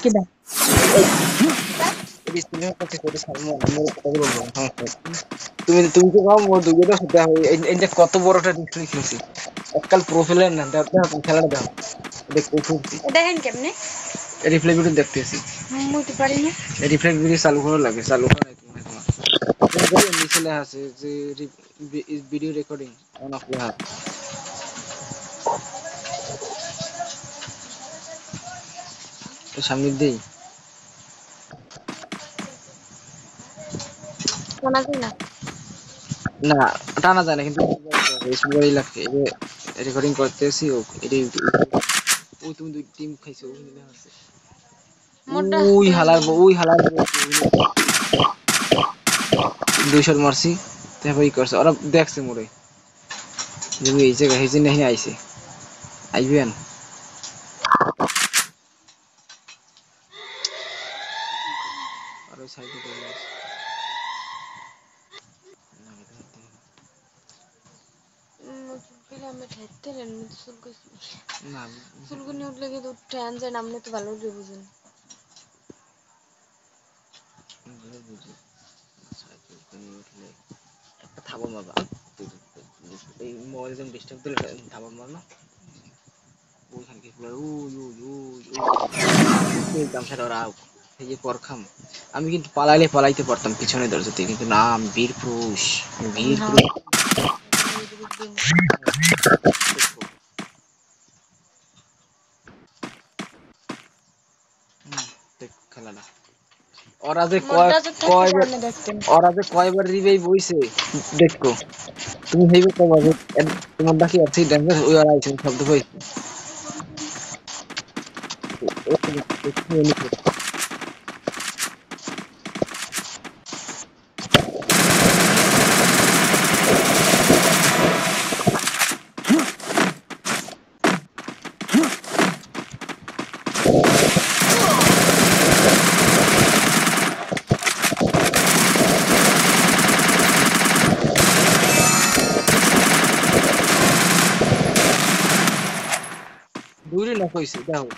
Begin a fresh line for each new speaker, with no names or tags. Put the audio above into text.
কিডা
এই স্ক্রিনে করতে করে সামনে আমার কথা বলবো হ্যাঁ তুমি তুমি তো ভাব মোর দুইটা হতে হয় এই যে কত বড়টা ডিসপ্লে খেলছি এককাল প্রোফাইলের না দেখো খেলাটা দেখো দেখো খুবই
দেখেন কেমনে
রিফ্লেক্ট ভিডিও দেখতেছি
মুই তো পারি না
রিফ্লেক্ট ভিডিও চালু করা লাগে চালু করা নাই তোমার তোমার নিচে লেখা আছে যে ভিডিও রেকর্ডিং অন অফ লেখা সামনে দেই
শোনা যায় না
না টানা যায় না কিন্তু সুগারই লাগে রেকর্ডিং করতেছি ও এটাই ওই তুমি দুই টিম খাইছো ওই লেখা আছে
মোটা
ওই হালার 200 মারছি তারপর ই করছে ওরা দেখছে মোরে যে এই জায়গায় এই জন্য আইছে আইবেন আর ওই সাইডে চলে আসে
আমি ঠেকতে রেন
না
চুলকুনি উঠলে কিন্তু ট্রেন যায় নামলে তো ভালো করে বুঝেন
বুঝি উঠলে একটা থাবা মারবা এই মোবাইল যখন ডিস্টার্ব দিলে থাবা মারলো ওইখানে কি ওই গামছাটা ওরা এই যে পরখাম আমি কিন্তু পালাইলে পালাইতে পারতাম পিছনে দরজাতে কিন্তু না আমি বীর পুরুষ বীর পুরুষ খেলাটা ওরা যে কয়বার রিভাইভ হইছে দেখো তুমি হইবে কয়বার তোমার বাকি আছে ড্যামেজ ওই আর আইছে শব্দ হইছে দূরে না কইছে দেখো